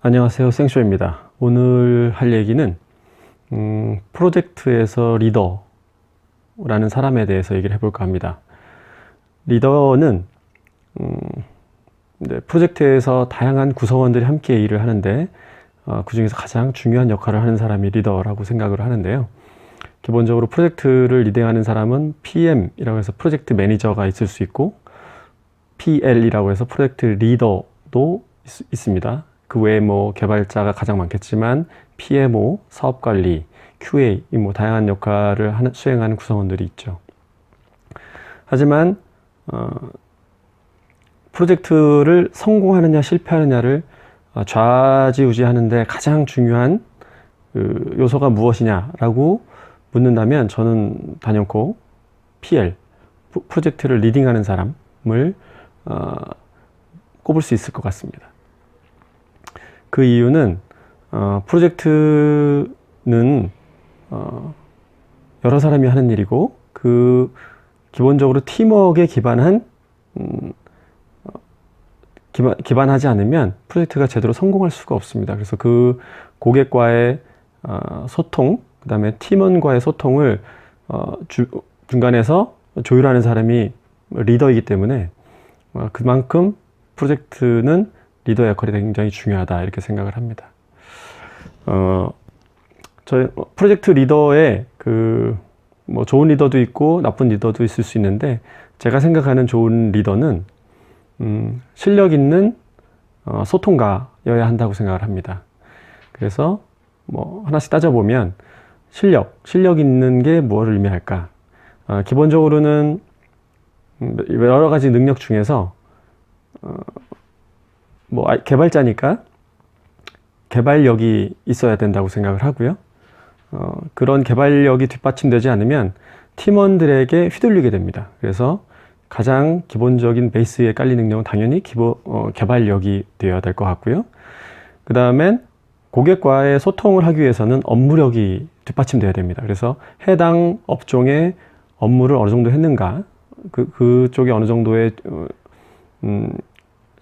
안녕하세요, 생쇼입니다. 오늘 할 얘기는 프로젝트에서 리더라는 사람에 대해서 얘기를 해볼까 합니다. 리더는 프로젝트에서 다양한 구성원들이 함께 일을 하는데 그 중에서 가장 중요한 역할을 하는 사람이 리더라고 생각을 하는데요. 기본적으로 프로젝트를 리딩하는 사람은 PM이라고 해서 프로젝트 매니저가 있을 수 있고, PL이라고 해서 프로젝트 리더도 있습니다. 그 외에 개발자가 가장 많겠지만 PMO, 사업관리, QA 다양한 역할을 수행하는 구성원들이 있죠. 하지만 프로젝트를 성공하느냐 실패하느냐를 좌지우지하는데 가장 중요한 요소가 무엇이냐라고 묻는다면 저는 단연코 PL, 프로젝트를 리딩하는 사람을 꼽을 수 있을 것 같습니다. 그 이유는 프로젝트는 여러 사람이 하는 일이고, 기본적으로 팀워크에 기반하지 않으면 프로젝트가 제대로 성공할 수가 없습니다. 그래서 그 고객과의 소통, 그 다음에 팀원과의 소통을 중간에서 조율하는 사람이 리더이기 때문에 그만큼 프로젝트는 리더 역할이 굉장히 중요하다, 이렇게 생각을 합니다. 저희 프로젝트 리더에 좋은 리더도 있고 나쁜 리더도 있을 수 있는데, 제가 생각하는 좋은 리더는 실력 있는 소통가여야 한다고 생각을 합니다. 그래서 하나씩 따져보면 실력 있는 게 무엇을 의미할까? 기본적으로는 여러 가지 능력 중에서 개발자니까 개발력이 있어야 된다고 생각을 하고요. 그런 개발력이 뒷받침되지 않으면 팀원들에게 휘둘리게 됩니다. 그래서 가장 기본적인 베이스에 깔린 능력은 당연히 개발력이 되어야 될 것 같고요. 그 다음엔 고객과의 소통을 하기 위해서는 업무력이 뒷받침되어야 됩니다. 그래서 해당 업종의 업무를 어느 정도 했는가, 그쪽에 어느 정도의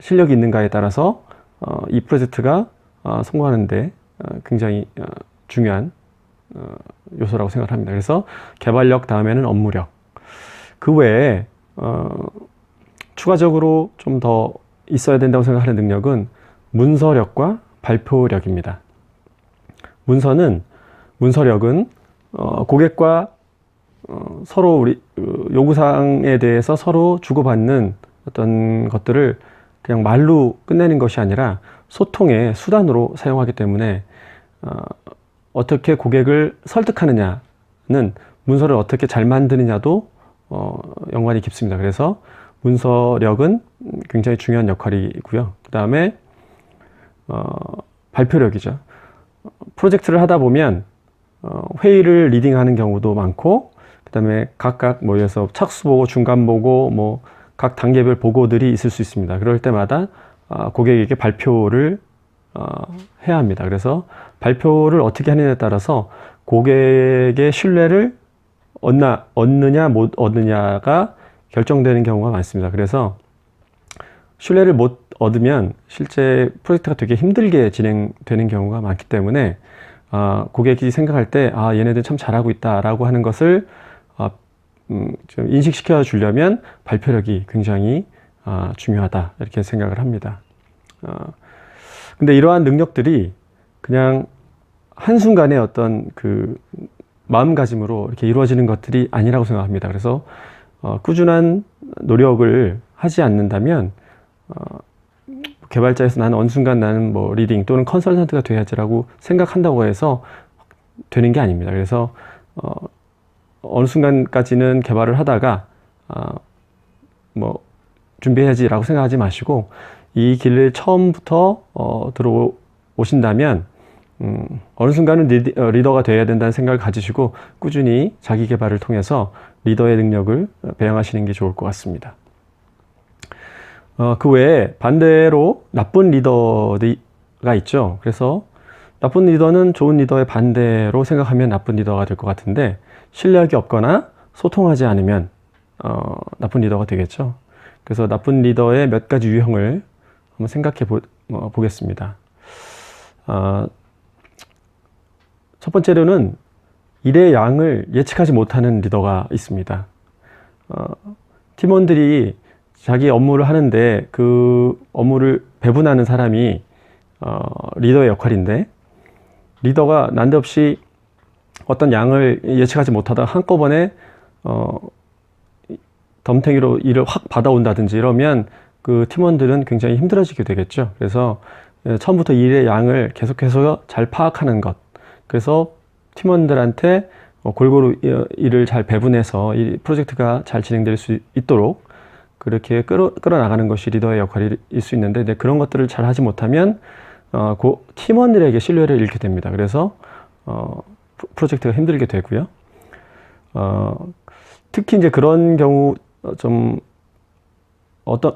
실력이 있는가에 따라서 이 프로젝트가 성공하는데 굉장히 중요한 요소라고 생각을 합니다. 그래서 개발력 다음에는 업무력, 그 외에 추가적으로 좀 더 있어야 된다고 생각하는 능력은 문서력과 발표력입니다. 문서력은 고객과 서로 우리 요구사항에 대해서 서로 주고받는 어떤 것들을 그냥 말로 끝내는 것이 아니라 소통의 수단으로 사용하기 때문에 어떻게 고객을 설득하느냐는 문서를 어떻게 잘 만드느냐도 연관이 깊습니다. 그래서 문서력은 굉장히 중요한 역할이고요. 그 다음에 발표력이죠. 프로젝트를 하다 보면 회의를 리딩하는 경우도 많고, 그 다음에 각각 모여서 착수 보고 중간 보고 각 단계별 보고들이 있을 수 있습니다. 그럴 때마다 고객에게 발표를 해야 합니다. 그래서 발표를 어떻게 하느냐에 따라서 고객의 신뢰를 얻느냐 못 얻느냐가 결정되는 경우가 많습니다. 그래서 신뢰를 못 얻으면 실제 프로젝트가 되게 힘들게 진행되는 경우가 많기 때문에 고객이 생각할 때 얘네들 참 잘하고 있다라고 하는 것을 좀 인식시켜 주려면 발표력이 굉장히 중요하다, 이렇게 생각을 합니다. 근데 이러한 능력들이 그냥 한순간에 어떤 마음가짐으로 이렇게 이루어지는 것들이 아니라고 생각합니다. 그래서 꾸준한 노력을 하지 않는다면 개발자에서 나는 어느 순간 나는 리딩 또는 컨설턴트가 돼야지라고 생각한다고 해서 되는 게 아닙니다. 그래서 어느 순간까지는 개발을 하다가 준비해야지라고 생각하지 마시고, 이 길을 처음부터 들어오신다면 어느 순간은 리더가 되어야 된다는 생각을 가지시고 꾸준히 자기 개발을 통해서 리더의 능력을 배양하시는 게 좋을 것 같습니다. 그 외에 반대로 나쁜 리더가 있죠. 그래서 나쁜 리더는 좋은 리더의 반대로 생각하면 나쁜 리더가 될 것 같은데, 실력이 없거나 소통하지 않으면 나쁜 리더가 되겠죠. 그래서 나쁜 리더의 몇 가지 유형을 한번 생각해 보겠습니다. 첫 번째로는 일의 양을 예측하지 못하는 리더가 있습니다. 팀원들이 자기 업무를 하는데 그 업무를 배분하는 사람이 리더의 역할인데, 리더가 난데없이 어떤 양을 예측하지 못하다 한꺼번에 덤탱이로 일을 확 받아온다든지 이러면 그 팀원들은 굉장히 힘들어지게 되겠죠. 그래서 처음부터 일의 양을 계속해서 잘 파악하는 것, 그래서 팀원들한테 골고루 일을 잘 배분해서 이 프로젝트가 잘 진행될 수 있도록 그렇게 끌어나가는 것이 리더의 역할일 수 있는데, 그런 것들을 잘 하지 못하면 팀원들에게 신뢰를 잃게 됩니다. 그래서 프로젝트가 힘들게 되고요. 특히 이제 그런 경우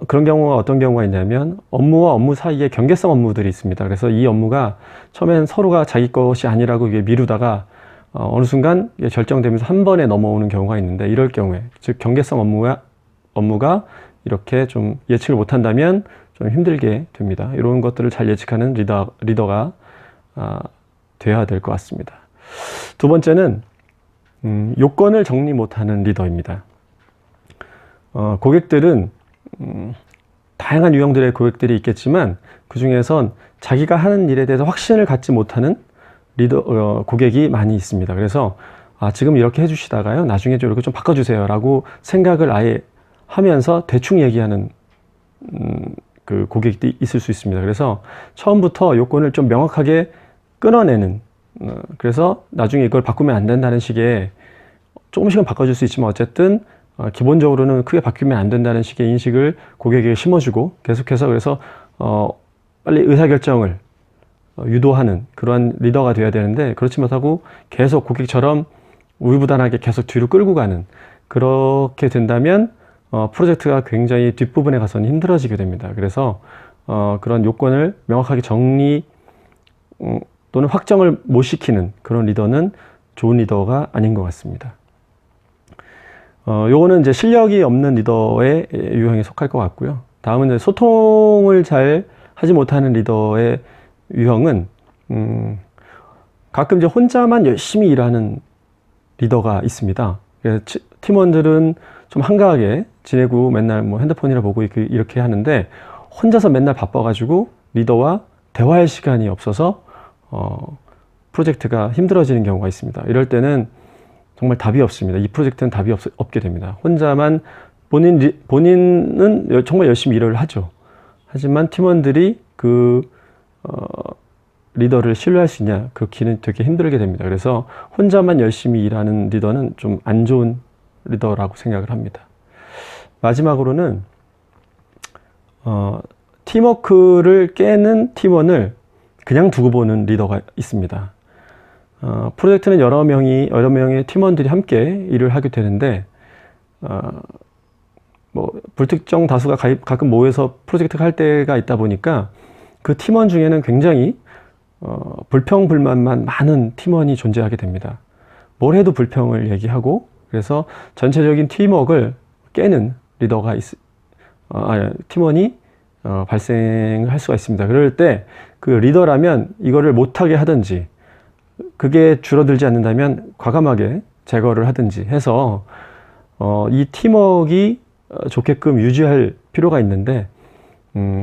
그런 경우가 어떤 경우가 있냐면, 업무와 업무 사이에 경계성 업무들이 있습니다. 그래서 이 업무가 처음엔 서로가 자기 것이 아니라고 미루다가 어느 순간 결정되면서 한 번에 넘어오는 경우가 있는데, 이럴 경우에, 즉 경계성 업무가 이렇게 좀 예측을 못한다면 좀 힘들게 됩니다. 이런 것들을 잘 예측하는 리더가 되어야 될 것 같습니다. 두 번째는 요건을 정리 못하는 리더입니다. 고객들은 다양한 유형들의 고객들이 있겠지만, 그 중에선 자기가 하는 일에 대해서 확신을 갖지 못하는 고객이 많이 있습니다. 그래서 지금 이렇게 해주시다가요, 나중에 좀 이렇게 좀 바꿔주세요 라고 생각을 아예 하면서 대충 얘기하는 그 고객이 있을 수 있습니다. 그래서 처음부터 요건을 좀 명확하게 끊어내는, 그래서 나중에 이걸 바꾸면 안 된다는 식의, 조금씩은 바꿔줄 수 있지만 어쨌든 기본적으로는 크게 바뀌면 안 된다는 식의 인식을 고객에게 심어주고, 계속해서 그래서 빨리 의사결정을 유도하는 그러한 리더가 되어야 되는데, 그렇지 못하고 계속 고객처럼 우유부단하게 계속 뒤로 끌고 가는, 그렇게 된다면 프로젝트가 굉장히 뒷부분에 가서는 힘들어지게 됩니다. 그래서 그런 요건을 명확하게 정리 또는 확정을 못 시키는 그런 리더는 좋은 리더가 아닌 것 같습니다. 요거는 이제 실력이 없는 리더의 유형에 속할 것 같고요. 다음은 이제 소통을 잘 하지 못하는 리더의 유형은 가끔 이제 혼자만 열심히 일하는 리더가 있습니다. 그래서 팀원들은 좀 한가하게 지내고 맨날 뭐 핸드폰이나 보고 이렇게 하는데, 혼자서 맨날 바빠가지고 리더와 대화할 시간이 없어서 프로젝트가 힘들어지는 경우가 있습니다. 이럴 때는 정말 답이 없습니다. 이 프로젝트는 답이 없게 됩니다. 혼자만 본인은 정말 열심히 일을 하죠. 하지만 팀원들이 리더를 신뢰할 수 있냐, 그렇게는 되게 힘들게 됩니다. 그래서 혼자만 열심히 일하는 리더는 좀 안 좋은 리더라고 생각을 합니다. 마지막으로는 팀워크를 깨는 팀원을 그냥 두고 보는 리더가 있습니다. 프로젝트는 여러 명의 팀원들이 함께 일을 하게 되는데, 뭐 불특정 다수가 가끔 모여서 프로젝트를 할 때가 있다 보니까 그 팀원 중에는 굉장히 불평불만만 많은 팀원이 존재하게 됩니다. 뭘 해도 불평을 얘기하고, 그래서 전체적인 팀워크를 깨는 팀원이 발생할 수가 있습니다. 그럴 때 그 리더라면 이거를 못하게 하든지, 그게 줄어들지 않는다면 과감하게 제거를 하든지 해서 이 팀워크가 좋게끔 유지할 필요가 있는데,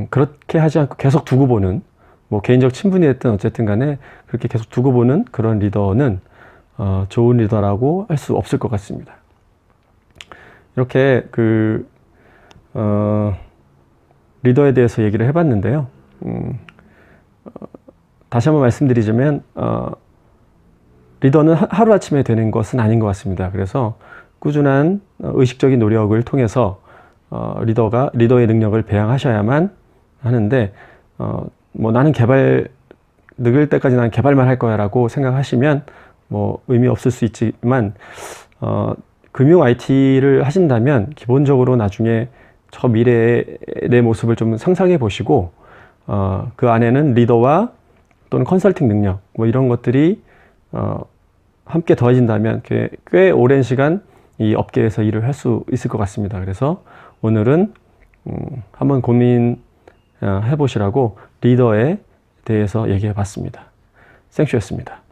그렇게 하지 않고 계속 두고 보는, 뭐 개인적 친분이 됐든 어쨌든 간에 그렇게 계속 두고 보는 그런 리더는 좋은 리더라고 할 수 없을 것 같습니다. 이렇게 리더에 대해서 얘기를 해봤는데요. 다시 한번 말씀드리자면 리더는 하루아침에 되는 것은 아닌 것 같습니다. 그래서 꾸준한 의식적인 노력을 통해서 리더의 능력을 배양하셔야만 하는데, 뭐 나는 늙을 때까지 나는 개발만 할 거야 라고 생각하시면 뭐 의미 없을 수 있지만, 금융 IT를 하신다면 기본적으로 나중에 저 미래의 내 모습을 좀 상상해 보시고, 그 안에는 리더와 또는 컨설팅 능력, 뭐 이런 것들이 함께 더해진다면 꽤 오랜 시간 이 업계에서 일을 할 수 있을 것 같습니다. 그래서 오늘은 한번 고민해 보시라고 리더의 대해서 얘기해 봤습니다. 생쇼였습니다.